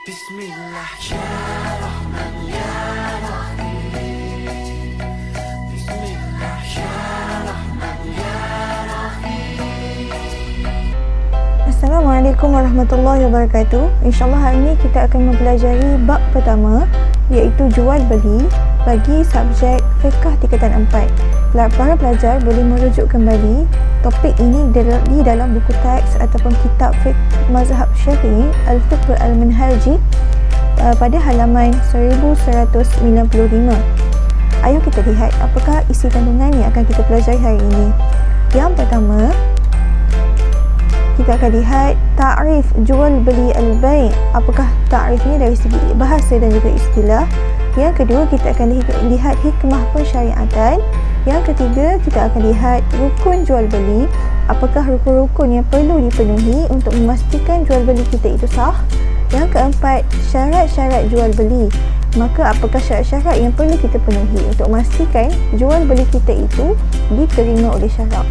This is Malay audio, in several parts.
Bismillah ya Rahman ya Rahim. Bismillah ya Rahman ya Rahim. Assalamualaikum warahmatullahi wabarakatuh. InsyaAllah hari ini kita akan mempelajari bab pertama, iaitu jual beli bagi subjek fiqh tingkatan 4. Para pelajar boleh merujuk kembali topik ini di dalam buku teks ataupun kitab fiqh mazhab Syafi'i Al-Fiqh Al-Minhaji pada halaman 1195. Ayo kita lihat apakah isi kandungan yang akan kita pelajari hari ini. Yang pertama, kita akan lihat ta'rif jual beli al-bai'. Apakah ta'rif ini dari segi bahasa dan juga istilah. Yang kedua, kita akan lihat hikmah pensyariatan. Yang ketiga, kita akan lihat rukun jual beli. Apakah rukun-rukun yang perlu dipenuhi untuk memastikan jual beli kita itu sah. Yang keempat, syarat-syarat jual beli. Maka apakah syarat-syarat yang perlu kita penuhi untuk memastikan jual beli kita itu diterima oleh syarak.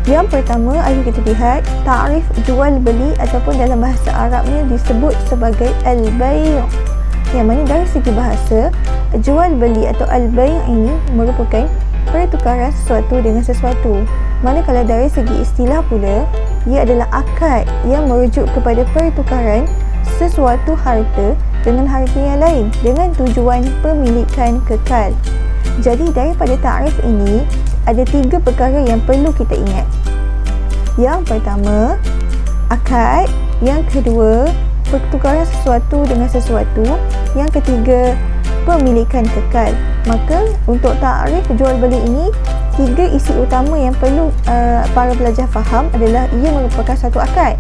Yang pertama, ayo kita lihat ta'rif jual beli ataupun dalam bahasa Arabnya disebut sebagai al-bai'. Yang mana dari segi bahasa, jual beli atau al-bai' ini merupakan pertukaran sesuatu dengan sesuatu. Manakala dari segi istilah pula, ia adalah akad yang merujuk kepada pertukaran sesuatu harta dengan harta yang lain dengan tujuan pemilikan kekal. Jadi daripada ta'rif ini, ada 3 perkara yang perlu kita ingat. Yang pertama, akad. Yang kedua, pertukaran sesuatu dengan sesuatu. Yang ketiga, pemilikan kekal. Maka untuk ta'rif jual beli ini, 3 isi utama yang perlu para pelajar faham adalah ia merupakan satu akad.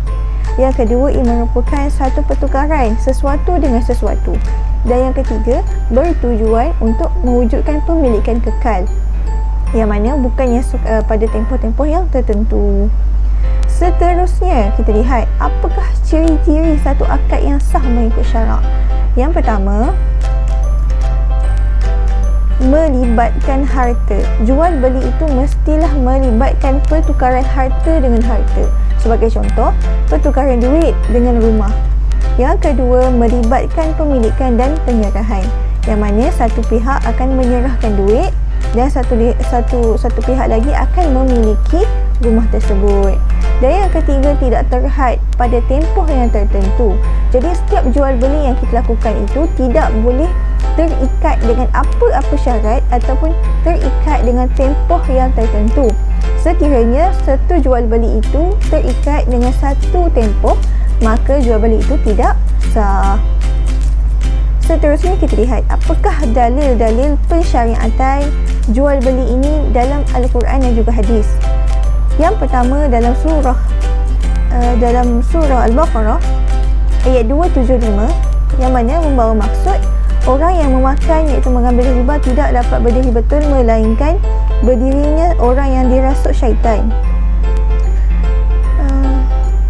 Yang kedua, ia merupakan satu pertukaran sesuatu dengan sesuatu. Dan yang ketiga, bertujuan untuk mewujudkan pemilikan kekal, yang mana bukannya pada tempoh-tempoh yang tertentu. Seterusnya, kita lihat apakah ciri-ciri satu akad yang sah mengikut syarak. Yang pertama, melibatkan harta. Jual beli itu mestilah melibatkan pertukaran harta dengan harta. Sebagai contoh, pertukaran duit dengan rumah. Yang kedua, melibatkan pemilikan dan penyerahan, yang mana satu pihak akan menyerahkan duit dan satu pihak lagi akan memiliki rumah tersebut. Dan yang ketiga, tidak terhad pada tempoh yang tertentu. Jadi setiap jual beli yang kita lakukan itu tidak boleh terikat dengan apa-apa syarat ataupun terikat dengan tempoh yang tertentu. Sekiranya satu jual beli itu terikat dengan satu tempoh, maka jual beli itu tidak sah. Seterusnya, kita lihat apakah dalil-dalil pensyariatan jual beli ini dalam Al-Quran dan juga hadis. Yang pertama, dalam surah Al-Baqarah ayat 275, yang mana membawa maksud orang yang memakan iaitu mengambil riba tidak dapat berdiri betul melainkan berdirinya orang yang dirasuk syaitan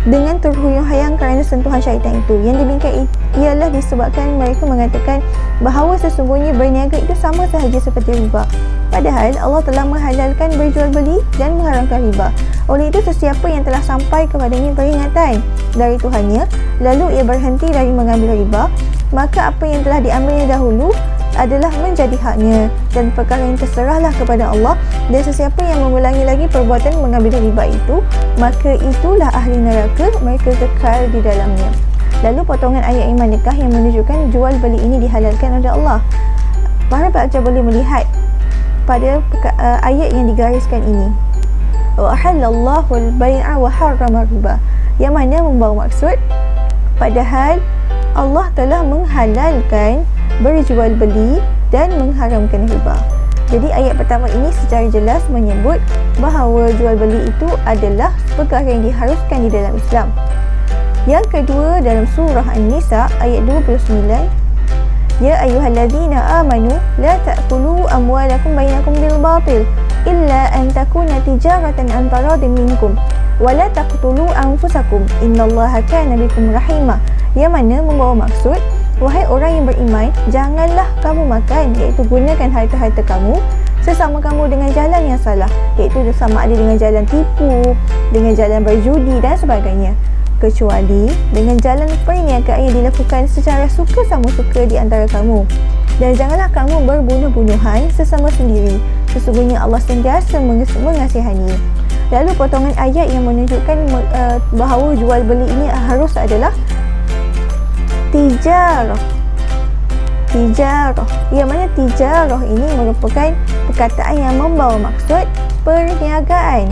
dengan terhuyung hayang kerana sentuhan syaitan itu. Yang demikian ialah disebabkan mereka mengatakan bahawa sesungguhnya berniaga itu sama sahaja seperti riba. Padahal Allah telah menghalalkan berjual beli dan mengharamkan riba. Oleh itu, sesiapa yang telah sampai kepadanya peringatan dari Tuhannya, lalu ia berhenti dari mengambil riba, maka apa yang telah diambilnya dahulu adalah menjadi haknya, dan perkara yang terserahlah kepada Allah. Dan sesiapa yang mengulangi lagi perbuatan mengambil riba itu, maka itulah ahli neraka, mereka kekal di dalamnya. Lalu potongan ayat iman nikah yang menunjukkan jual beli ini dihalalkan oleh Allah. Para pelajar boleh melihat pada ayat yang digariskan ini, wa halallahu al-bai'a wa harrama riba, yang mana membawa maksud padahal Allah telah menghalalkan berjual beli dan mengharamkan riba. Jadi ayat pertama ini secara jelas menyebut bahawa jual beli itu adalah perkara yang diharuskan di dalam Islam. Yang kedua, dalam surah An-Nisa ayat 29, ya ayyuhallazina amanu la ta'kulu amwalakum bainakum bil batil illa an takuna tijaratan an taradin minkum wa la taqtulu anfusakum innallaha kana bikum rahima. Yang mana membawa maksud, wahai orang yang beriman, janganlah kamu makan, iaitu gunakan harta-harta kamu sesama kamu dengan jalan yang salah, iaitu sama ada dengan jalan tipu, dengan jalan berjudi dan sebagainya. kecuali dengan jalan perniagaan yang dilakukan secara suka sama suka di antara kamu. Dan janganlah kamu berbunuh-bunuhan sesama sendiri. Sesungguhnya Allah sentiasa mengasihani. Lalu potongan ayat yang menunjukkan bahawa jual beli ini harus adalah tijarah. Yang mana tijarah ini merupakan perkataan yang membawa maksud perniagaan.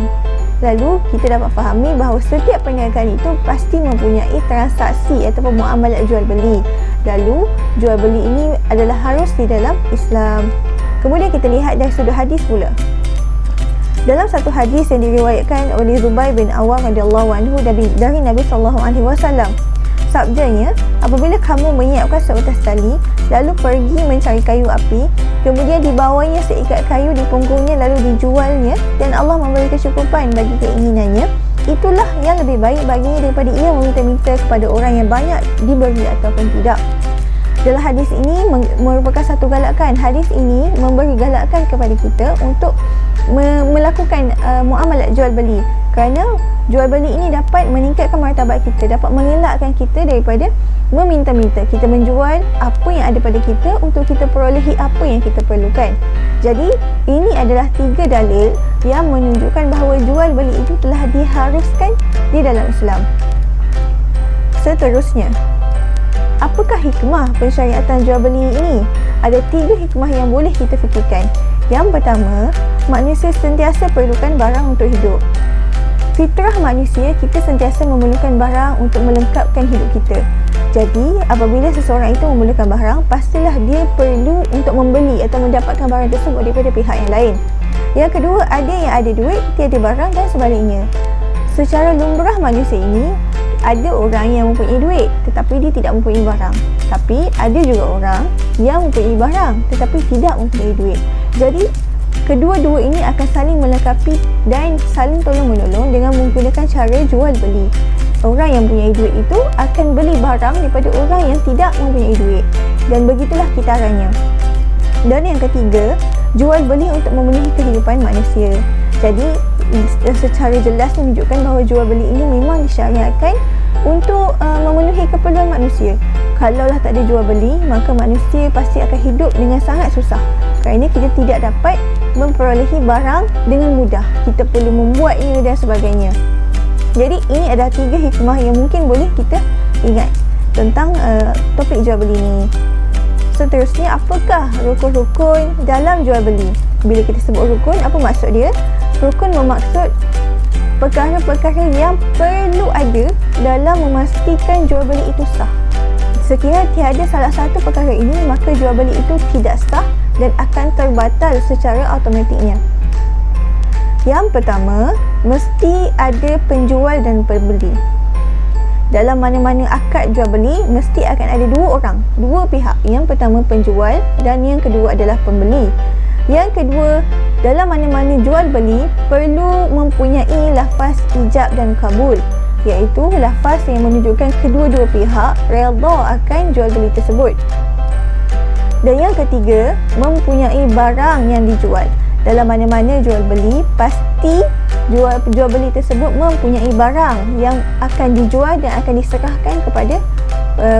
Lalu kita dapat fahami bahawa setiap perniagaan itu pasti mempunyai transaksi ataupun muamalat jual beli. Lalu jual beli ini adalah harus di dalam Islam. Kemudian kita lihat dari sudut hadis pula. Dalam satu hadis yang diriwayatkan oleh Zubair bin Awam radhiyallahu anhu dari Nabi sallallahu alaihi wasallam, sabdanya, apabila kamu menyiapkan seutas tali lalu pergi mencari kayu api, kemudian dibawanya seikat kayu di punggungnya lalu dijualnya dan Allah memberi kecukupan bagi keinginannya, itulah yang lebih baik baginya daripada ia meminta-minta kepada orang yang banyak diberi ataupun tidak. Dalam hadis ini merupakan satu galakan. Hadis ini memberi galakan kepada kita untuk melakukan muamalat jual beli, kerana jual beli ini dapat meningkatkan martabat kita, dapat mengelakkan kita daripada meminta-minta. Kita menjual apa yang ada pada kita untuk kita perolehi apa yang kita perlukan. Jadi ini adalah 3 dalil yang menunjukkan bahawa jual beli itu telah diharuskan di dalam Islam. Seterusnya, apakah hikmah pensyariatan jual beli ini? Ada 3 hikmah yang boleh kita fikirkan. Yang pertama, manusia sentiasa perlukan barang untuk hidup. Fitrah manusia, kita sentiasa memerlukan barang untuk melengkapkan hidup kita. Jadi, apabila seseorang itu memerlukan barang, pastilah dia perlu untuk membeli atau mendapatkan barang tersebut daripada pihak yang lain. Yang kedua, ada yang ada duit, tiada barang dan sebaliknya. Secara lumrah manusia ini, ada orang yang mempunyai duit tetapi dia tidak mempunyai barang. Tapi ada juga orang yang mempunyai barang tetapi tidak mempunyai duit. Jadi kedua-dua ini akan saling melengkapi dan saling tolong-menolong dengan menggunakan cara jual beli. Orang yang mempunyai duit itu akan beli barang daripada orang yang tidak mempunyai duit, dan begitulah kitarannya. Dan yang ketiga, jual beli untuk memenuhi kehidupan manusia. Jadi secara jelas menunjukkan bahawa jual beli ini memang disyariatkan untuk memenuhi keperluan manusia. Kalaulah tak ada jual beli, maka manusia pasti akan hidup dengan sangat susah, kerana kita tidak dapat memperolehi barang dengan mudah. Kita perlu membuatnya dan sebagainya. Jadi ini adalah 3 hikmah yang mungkin boleh kita ingat tentang topik jual beli ini. Seterusnya, apakah rukun-rukun dalam jual beli? Bila kita sebut rukun, apa maksud dia? Rukun bermaksud perkara-perkara yang perlu ada dalam memastikan jual beli itu sah. Sekiranya tiada salah satu perkara ini, maka jual beli itu tidak sah dan akan terbatal secara automatiknya. Yang pertama, mesti ada penjual dan pembeli. Dalam mana-mana akad jual beli, mesti akan ada 2 orang, 2 pihak. Yang pertama penjual dan yang kedua adalah pembeli. Yang kedua, dalam mana-mana jual beli perlu mempunyai lafaz ijab dan kabul, iaitu lafaz yang menunjukkan kedua-dua pihak redha akan jual beli tersebut. Dan yang ketiga, mempunyai barang yang dijual. Dalam mana-mana jual beli, pasti jual beli tersebut mempunyai barang yang akan dijual dan akan diserahkan kepada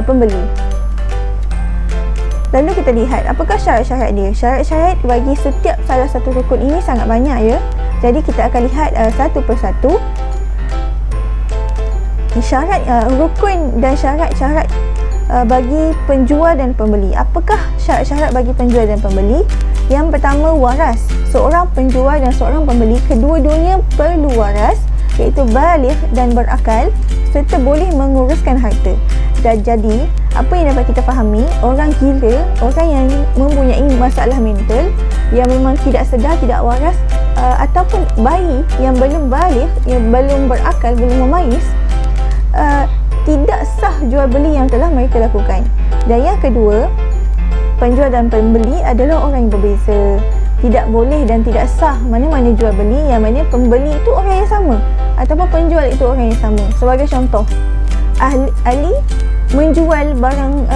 pembeli. Lalu kita lihat apakah syarat-syarat dia. Syarat-syarat bagi setiap salah satu rukun ini sangat banyak, ya. Jadi kita akan lihat satu persatu. Syarat rukun dan syarat-syarat bagi penjual dan pembeli. Apakah syarat-syarat bagi penjual dan pembeli? Yang pertama, waras. Seorang penjual dan seorang pembeli, kedua-duanya perlu waras, iaitu baligh dan berakal serta boleh menguruskan harta. Dan jadi, apa yang dapat kita fahami, orang gila, orang yang mempunyai masalah mental, yang memang tidak sedar, tidak waras, ataupun bayi yang belum baligh, yang belum berakal, belum memayis, tidak sah jual beli yang telah mereka lakukan. Dan yang kedua, penjual dan pembeli adalah orang yang berbeza. Tidak boleh dan tidak sah mana-mana jual beli yang mana pembeli itu orang yang sama ataupun penjual itu orang yang sama. Sebagai contoh, Ali menjual barang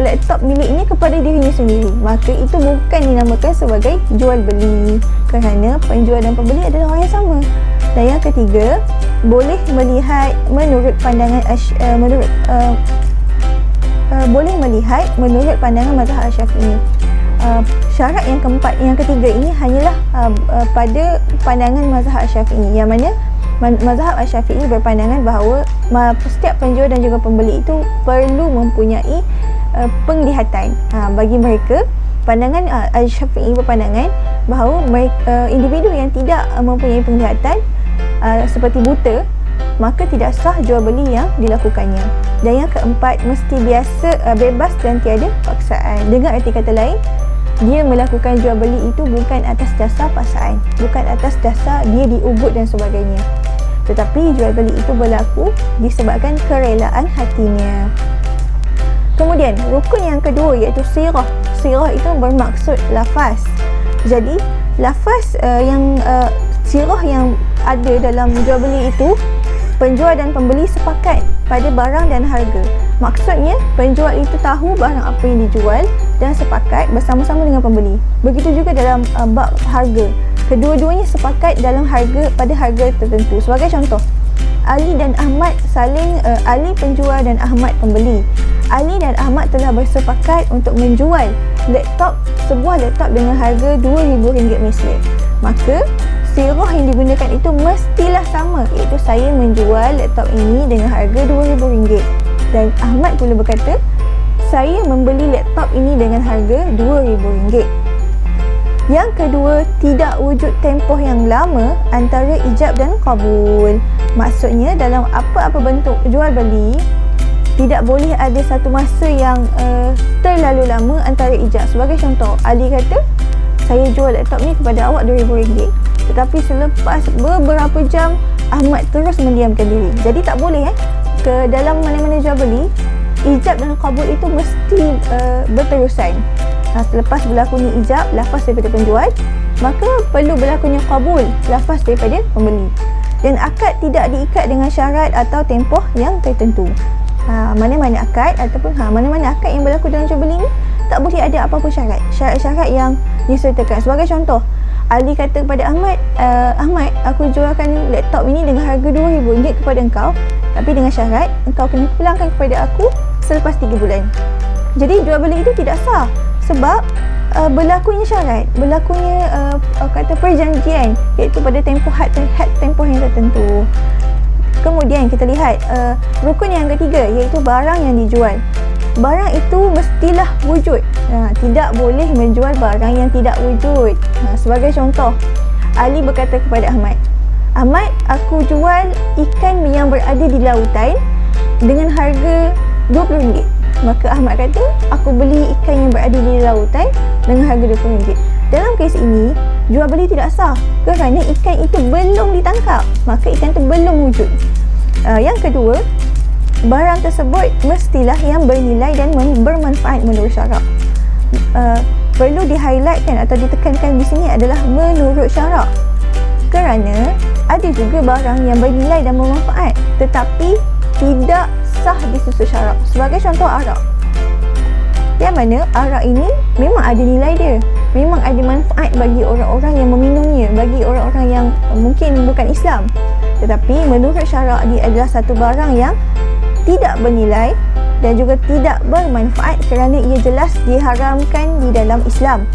laptop miliknya kepada dirinya sendiri, maka itu bukan dinamakan sebagai jual beli, kerana penjual dan pembeli adalah orang yang sama. Dan yang ketiga, boleh melihat menurut pandangan boleh melihat menurut pandangan mazhab Syafi'i. Syarat yang ketiga ini hanyalah pada pandangan mazhab Syafi'i, yang mana mazhab Syafi'i berpandangan bahawa setiap penjual dan juga pembeli itu perlu mempunyai penglihatan. Bagi mereka, pandangan Syafi'i berpandangan bahawa individu yang tidak mempunyai penglihatan seperti buta, maka tidak sah jual beli yang dilakukannya. Dan yang keempat, mesti bebas dan tiada paksaan. Dengan arti kata lain, dia melakukan jual beli itu bukan atas dasar paksaan, bukan atas dasar dia diugut dan sebagainya, tetapi jual beli itu berlaku disebabkan kerelaan hatinya. Kemudian rukun yang kedua iaitu sirah. Sirah itu bermaksud lafaz. Jadi lafaz sirah yang ada dalam jual beli itu, penjual dan pembeli sepakat pada barang dan harga. Maksudnya penjual itu tahu barang apa yang dijual dan sepakat bersama-sama dengan pembeli. Begitu juga dalam bab harga. Kedua-duanya sepakat dalam pada harga tertentu. Sebagai contoh, Ali dan Ahmad Ali penjual dan Ahmad pembeli. Ali dan Ahmad telah bersepakat untuk menjual sebuah laptop dengan harga RM2,000 mesra. Maka sirah yang digunakan itu mestilah sama, iaitu saya menjual laptop ini dengan harga RM2,000 dan Ahmad pula berkata saya membeli laptop ini dengan harga RM2,000. Yang kedua, tidak wujud tempoh yang lama antara ijab dan qabul. Maksudnya dalam apa-apa bentuk jual beli, tidak boleh ada satu masa yang terlalu lama antara ijab. Sebagai contoh, Ali kata saya jual laptop ni kepada awak RM2,000, tetapi selepas beberapa jam Ahmad terus mendiamkan diri. Jadi tak boleh ke dalam mana-mana jual beli, ijab dan qabul itu mesti berterusan. Selepas berlakunya ijab, lafaz daripada penjual, maka perlu berlakunya qabul, lafaz daripada pembeli. Dan akad tidak diikat dengan syarat atau tempoh yang tertentu. Mana-mana akad yang berlaku dalam jual beli ni tak boleh ada apa-apa syarat-syarat yang disertakan. Sebagai contoh, Ali kata kepada Ahmad, Ahmad, aku jualkan laptop ini dengan harga RM2,000 kepada engkau, tapi dengan syarat engkau kena pulangkan kepada aku selepas 3 bulan. Jadi jual beli itu tidak sah sebab berlakunya syarat, berlakunya perjanjian, iaitu pada tempoh yang tertentu. Kemudian kita lihat rukun yang ketiga, iaitu barang yang dijual. Barang itu mestilah wujud. Tidak boleh menjual barang yang tidak wujud. Sebagai contoh, Ali berkata kepada Ahmad, Ahmad, aku jual ikan yang berada di lautan dengan harga RM20. Maka Ahmad kata, aku beli ikan yang berada di lautan dengan harga RM20. Dalam kes ini, jual beli tidak sah kerana ikan itu belum ditangkap, maka ikan itu belum wujud. Yang kedua, barang tersebut mestilah yang bernilai dan bermanfaat menurut syarak. Perlu di-highlightkan atau ditekankan di sini adalah menurut syarak, kerana ada juga barang yang bernilai dan bermanfaat tetapi tidak sah disusul syarak. Sebagai contoh, arak. Yang mana arak ini memang ada nilai dia, memang ada manfaat bagi orang-orang yang meminumnya, bagi orang-orang yang mungkin bukan Islam, tetapi menurut syarak dia adalah satu barang yang tidak bernilai dan juga tidak bermanfaat kerana ia jelas diharamkan di dalam Islam.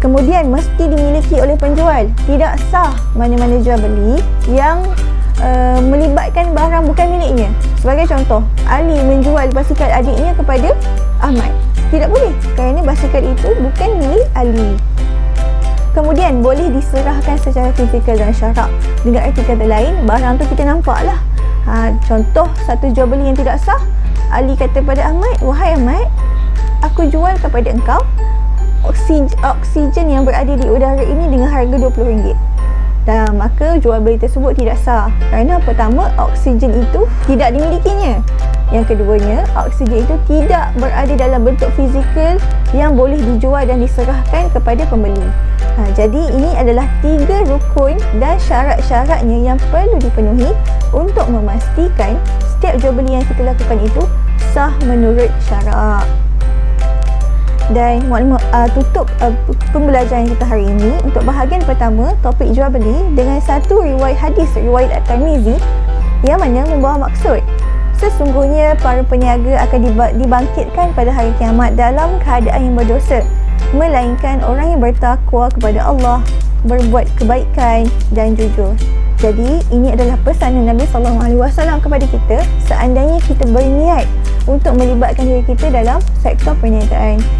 Kemudian mesti dimiliki oleh penjual. Tidak sah mana-mana jual beli yang melibatkan barang bukan miliknya. Sebagai contoh, Ali menjual basikal adiknya kepada Ahmad. Tidak boleh kerana basikal itu bukan milik Ali. Kemudian boleh diserahkan secara fizikal dan syarak. Dengan arti kata lain, barang tu kita nampak lah. Contoh satu jual beli yang tidak sah, Ali kata pada Ahmad, wahai Ahmad, aku jual kepada engkau oksigen yang berada di udara ini dengan harga RM20. Dan maka jual beli tersebut tidak sah kerana pertama, oksigen itu tidak dimilikinya. Yang keduanya, oksigen itu tidak berada dalam bentuk fizikal yang boleh dijual dan diserahkan kepada pembeli. Jadi ini adalah 3 rukun dan syarat-syaratnya yang perlu dipenuhi untuk memastikan setiap jual beli yang kita lakukan itu sah menurut syarak. Dan tutup pembelajaran kita hari ini untuk bahagian pertama, topik jual beli, dengan satu riwayat hadis riwayat At-Tirmizi yang mana membawa maksud sesungguhnya para peniaga akan dibangkitkan pada hari kiamat dalam keadaan yang berdosa, melainkan orang yang bertakwa kepada Allah, berbuat kebaikan dan jujur. Jadi ini adalah pesanan Nabi SAW kepada kita seandainya kita berniat untuk melibatkan diri kita dalam sektor perniagaan.